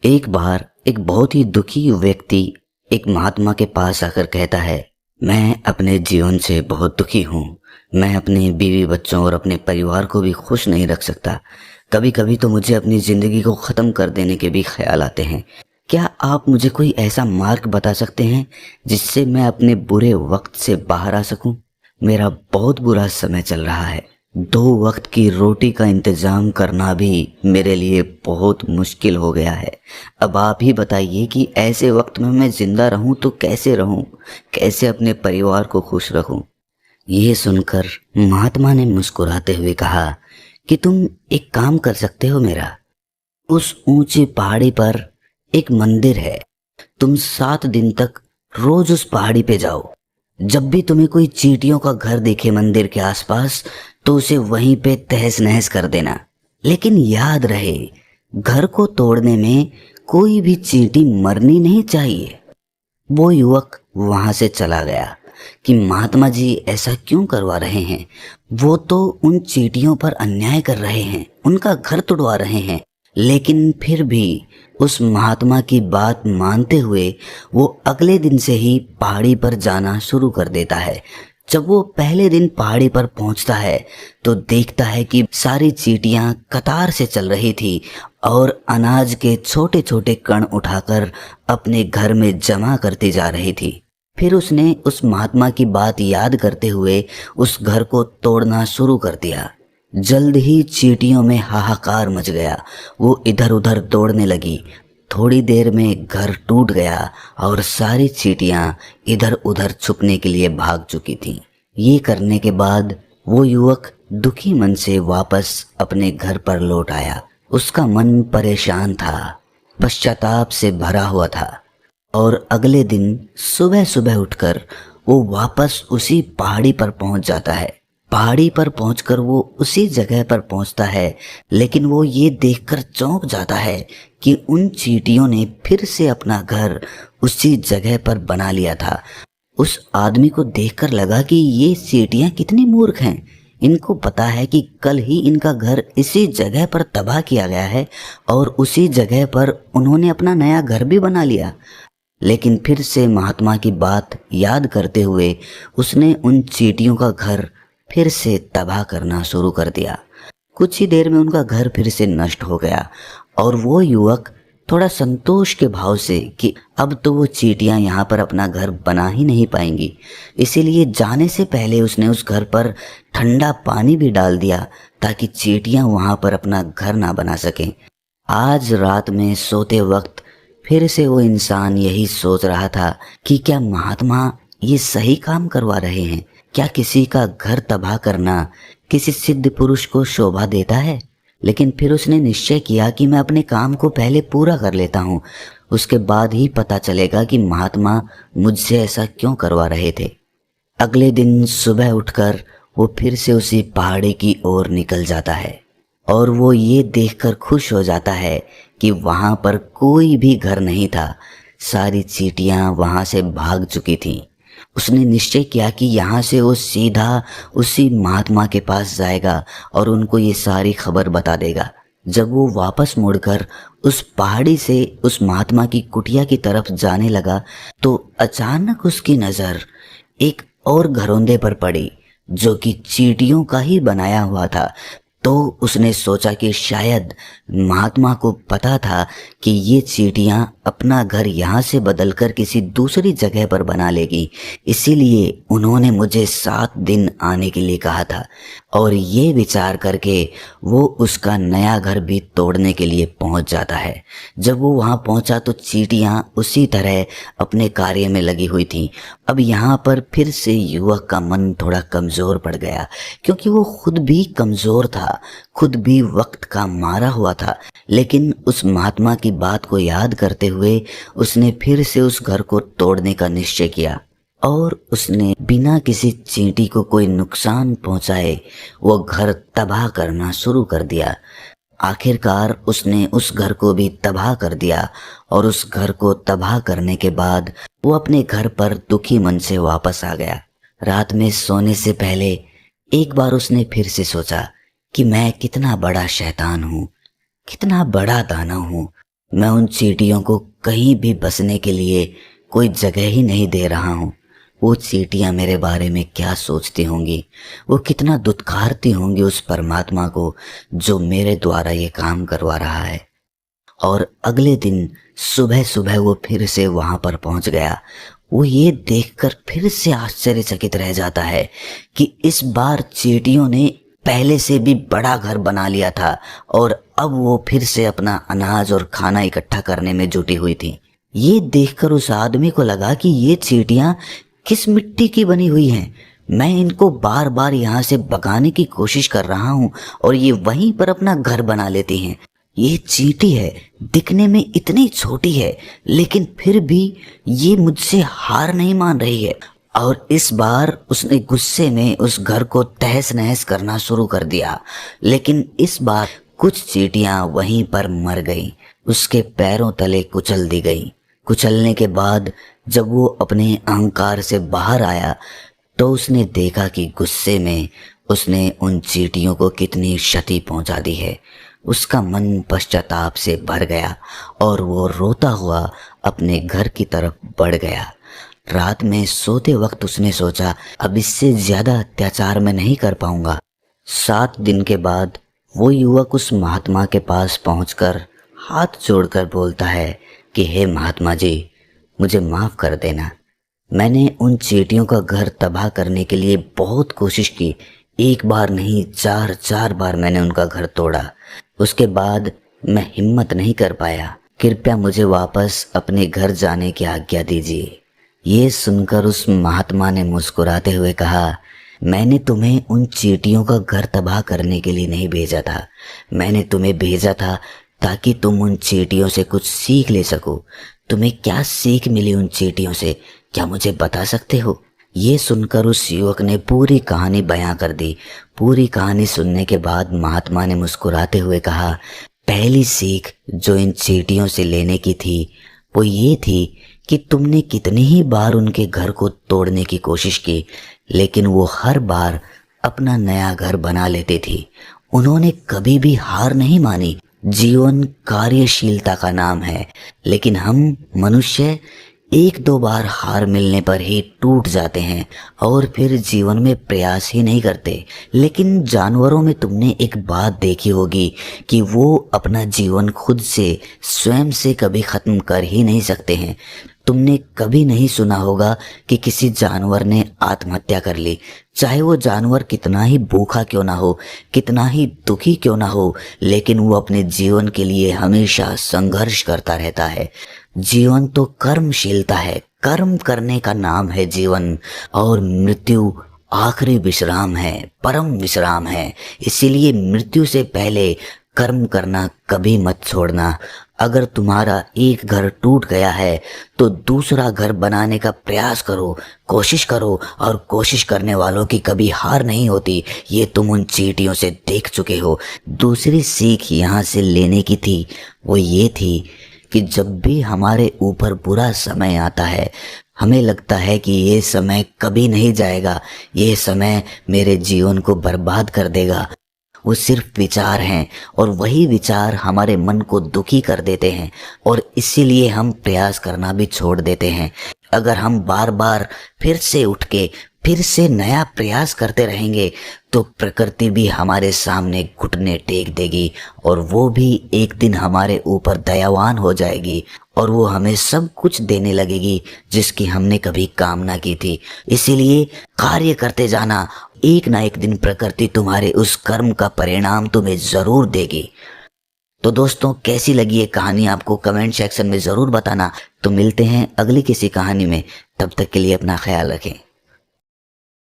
एक बार एक बहुत ही दुखी व्यक्ति एक महात्मा के पास आकर कहता है, मैं अपने जीवन से बहुत दुखी हूँ। मैं अपने बीवी बच्चों और अपने परिवार को भी खुश नहीं रख सकता। कभी कभी तो मुझे अपनी ज़िंदगी को ख़त्म कर देने के भी ख्याल आते हैं। क्या आप मुझे कोई ऐसा मार्ग बता सकते हैं जिससे मैं अपने बुरे वक्त से बाहर आ सकूं? मेरा बहुत बुरा समय चल रहा है। 2 वक्त की रोटी का इंतज़ाम करना भी मेरे लिए बहुत मुश्किल हो गया है। अब आप ही बताइए कि ऐसे वक्त में मैं ज़िंदा रहूं तो कैसे रहूं, कैसे अपने परिवार को खुश रखूं। ये सुनकर महात्मा ने मुस्कुराते हुए कहा कि तुम एक काम कर सकते हो मेरा। उस ऊंची पहाड़ी पर एक मंदिर है। तुम 7 दिन तक रोज उस पहाड़ी पे जाओ। जब भी तुम्हें कोई चींटियों का घर दिखे मंदिर के आसपास, तो उसे वहीं पे तहस नहस कर देना। लेकिन याद रहे, घर को तोड़ने में कोई भी चींटी मरनी नहीं चाहिए। वो युवक वहां से चला गया कि महात्मा जी ऐसा क्यों करवा रहे हैं। वो तो उन चींटियों पर अन्याय कर रहे हैं, उनका घर तोड़वा रहे हैं। लेकिन फिर भी उस महात्मा की बात मानते हुए वो अगले दिन से ही पहाड़ी पर जाना शुरू कर देता है। जब वो पहले दिन पहाड़ी पर पहुंचता है तो देखता है कि सारी चींटियां कतार से चल रही थी और अनाज के छोटे छोटे कण उठाकर अपने घर में जमा करती जा रही थी। फिर उसने उस महात्मा की बात याद करते हुए उस घर को तोड़ना शुरू कर दिया। जल्द ही चींटियों में हाहाकार मच गया। वो इधर उधर दौड़ने लगी। थोड़ी देर में घर टूट गया और सारी चींटियां इधर उधर छुपने के लिए भाग चुकी थीं। ये करने के बाद वो युवक दुखी मन से वापस अपने घर पर लौट आया। उसका मन परेशान था, पश्चाताप से भरा हुआ था। और अगले दिन सुबह सुबह उठकर वो वापस उसी पहाड़ी पर पहुंच जाता है। पहाड़ी पर पहुंचकर वो उसी जगह पर पहुंचता है, लेकिन वो ये देखकर चौंक जाता है कि उन चींटियों ने फिर से अपना घर उसी जगह पर बना लिया था। उस आदमी को देखकर लगा कि ये चींटियां कितनी मूर्ख हैं। इनको पता है कि कल ही इनका घर इसी जगह पर तबाह किया गया है और उसी जगह पर उन्होंने अपना नया घर भी बना लिया। लेकिन फिर से महात्मा की बात याद करते हुए उसने उन चींटियों का घर फिर से तबाह करना शुरू कर दिया। कुछ ही देर में उनका घर फिर से नष्ट हो गया और वो युवक थोड़ा संतोष के भाव से कि अब तो वो चींटियां यहाँ पर अपना घर बना ही नहीं पाएंगी, इसीलिए जाने से पहले उसने उस घर पर ठंडा पानी भी डाल दिया ताकि चींटियां वहाँ पर अपना घर ना बना सकें। आज रात में सोते वक्त फिर से वो इंसान यही सोच रहा था कि क्या महात्मा ये सही काम करवा रहे हैं? क्या किसी का घर तबाह करना किसी सिद्ध पुरुष को शोभा देता है? लेकिन फिर उसने निश्चय किया कि मैं अपने काम को पहले पूरा कर लेता हूँ, उसके बाद ही पता चलेगा कि महात्मा मुझसे ऐसा क्यों करवा रहे थे। अगले दिन सुबह उठकर वो फिर से उसी पहाड़ी की ओर निकल जाता है और वो ये देखकर खुश हो जाता है कि वहाँ पर कोई भी घर नहीं था। सारी चींटियाँ वहाँ से भाग चुकी थीं। उसने निश्चय किया कि यहाँ से वो सीधा उसी महात्मा के पास जाएगा और उनको ये सारी खबर बता देगा। जब वो वापस मुड़कर उस पहाड़ी से उस महात्मा की कुटिया की तरफ जाने लगा तो अचानक उसकी नज़र एक और घरौंदे पर पड़ी जो कि चींटियों का ही बनाया हुआ था। तो उसने सोचा कि शायद महात्मा को पता था कि ये चींटियां अपना घर यहाँ से बदलकर किसी दूसरी जगह पर बना लेगी, इसीलिए उन्होंने मुझे 7 दिन आने के लिए कहा था। और ये विचार करके वो उसका नया घर भी तोड़ने के लिए पहुंच जाता है। जब वो वहाँ पहुंचा तो चींटियां उसी तरह अपने कार्य में लगी हुई थीं। अब यहाँ पर फिर से युवक का मन थोड़ा कमज़ोर पड़ गया, क्योंकि वो खुद भी कमज़ोर था, खुद भी वक्त का मारा हुआ था। लेकिन उस महात्मा की बात को याद करते हुए उसने फिर से उस घर को तोड़ने का निश्चय किया और उसने बिना किसी चींटी को कोई नुकसान पहुंचाए वो घर तबाह करना शुरू कर दिया। आखिरकार उसने उस घर को भी तबाह कर दिया और उस घर को तबाह करने के बाद वो अपने घर पर दुखी मन से वापस आ गया। रात में सोने से पहले एक बार उसने फिर से सोचा कि मैं कितना बड़ा शैतान हूँ, कितना बड़ा दानव हूँ। मैं उन चींटियों को कहीं भी बसने के लिए कोई जगह ही नहीं दे रहा हूँ। वो चींटियां मेरे बारे में क्या सोचती होंगी, वो कितना दुत्कारती होंगी उस परमात्मा को जो मेरे द्वारा ये काम करवा रहा है। और अगले दिन सुबह सुबह वो फिर से वहां पर पहुंच गया। वो ये देखकर फिर से आश्चर्यचकित रह जाता है कि इस बार चींटियों ने पहले से भी बड़ा घर बना लिया था और अब वो फिर से अपना अनाज और खाना इकट्ठा करने में जुटी हुई थी। ये देखकर उस आदमी को लगा कि ये चींटियां किस मिट्टी की बनी हुई हैं। मैं इनको बार बार यहाँ से भगाने की कोशिश कर रहा हूँ और ये वहीं पर अपना घर बना लेती हैं। ये चींटी है, दिखने में इतनी छोटी है, लेकिन फिर भी ये मुझसे हार नहीं मान रही है। और इस बार उसने गुस्से में उस घर को तहस नहस करना शुरू कर दिया। लेकिन इस बार कुछ चींटियां वहीं पर मर गईं, उसके पैरों तले कुचल दी गईं। कुचलने के बाद जब वो अपने अहंकार से बाहर आया तो उसने देखा कि गुस्से में उसने उन चींटियों को कितनी क्षति पहुंचा दी है। उसका मन पश्चाताप से भर गया और वो रोता हुआ अपने घर की तरफ बढ़ गया। रात में सोते वक्त उसने सोचा, अब इससे ज्यादा अत्याचार मैं नहीं कर पाऊंगा। 7 दिन के बाद वो युवक उस महात्मा के पास पहुंचकर हाथ जोड़कर बोलता है कि हे महात्मा जी, मुझे माफ कर देना। मैंने उन चींटियों का घर तबाह करने के लिए बहुत कोशिश की। एक बार नहीं, 4 बार मैंने उनका घर तोड़ा। उसके बाद मैं हिम्मत नहीं कर पाया। कृपया मुझे वापस अपने घर जाने की आज्ञा दीजिए। ये सुनकर उस महात्मा ने मुस्कुराते हुए कहा, मैंने तुम्हें उन चींटियों का घर तबाह करने के लिए नहीं भेजा था। मैंने तुम्हें भेजा था ताकि तुम उन चींटियों से कुछ सीख ले सको। तुम्हें क्या सीख मिली उन चींटियों से, क्या मुझे बता सकते हो? ये सुनकर उस युवक ने पूरी कहानी बयां कर दी। पूरी कहानी सुनने के बाद महात्मा ने मुस्कुराते हुए कहा, पहली सीख जो इन चींटियों से लेने की थी वो ये थी कि तुमने कितनी ही बार उनके घर को तोड़ने की कोशिश की, लेकिन वो हर बार अपना नया घर बना लेते थे। उन्होंने कभी भी हार नहीं मानी। जीवन कार्यशीलता का नाम है, लेकिन हम मनुष्य 1-2 बार हार मिलने पर ही टूट जाते हैं और फिर जीवन में प्रयास ही नहीं करते। लेकिन जानवरों में तुमने एक बात देखी होगी कि वो अपना जीवन खुद से स्वयं से कभी खत्म कर ही नहीं सकते हैं। तुमने कभी नहीं सुना होगा कि किसी जानवर ने आत्महत्या कर ली, चाहे वो जानवर कितना ही भूखा क्यों ना हो, कितना ही दुखी क्यों ना हो, लेकिन वो अपने जीवन के लिए हमेशा संघर्ष करता रहता है। जीवन तो कर्मशीलता है, कर्म करने का नाम है जीवन, और मृत्यु आखिरी विश्राम है, परम विश्राम है। इसीलिए मृत्यु से पहले कर्म करना कभी मत छोड़ना। अगर तुम्हारा एक घर टूट गया है तो दूसरा घर बनाने का प्रयास करो, कोशिश करो, और कोशिश करने वालों की कभी हार नहीं होती। ये तुम उन चींटियों से देख चुके हो। दूसरी सीख यहाँ से लेने की थी वो ये थी कि जब भी हमारे ऊपर बुरा समय आता है, हमें लगता है कि ये समय कभी नहीं जाएगा, ये समय मेरे जीवन को बर्बाद कर देगा। वो सिर्फ विचार हैं और वही विचार हमारे मन को दुखी कर देते हैं और इसीलिए हम प्रयास करना भी छोड़ देते हैं। अगर हम बार बार फिर से उठ के फिर से नया प्रयास करते रहेंगे तो प्रकृति भी हमारे सामने घुटने टेक देगी और वो भी एक दिन हमारे ऊपर दयावान हो जाएगी और वो हमें सब कुछ देने लगेगी जिसकी हमने कभी कामना की थी। इसीलिए कार्य करते जाना, एक ना एक दिन प्रकृति तुम्हारे उस कर्म का परिणाम तुम्हें जरूर देगी। तो दोस्तों, कैसी लगी ये कहानी आपको कमेंट सेक्शन में जरूर बताना। तो मिलते हैं अगली किसी कहानी में, तब तक के लिए अपना ख्याल रखें।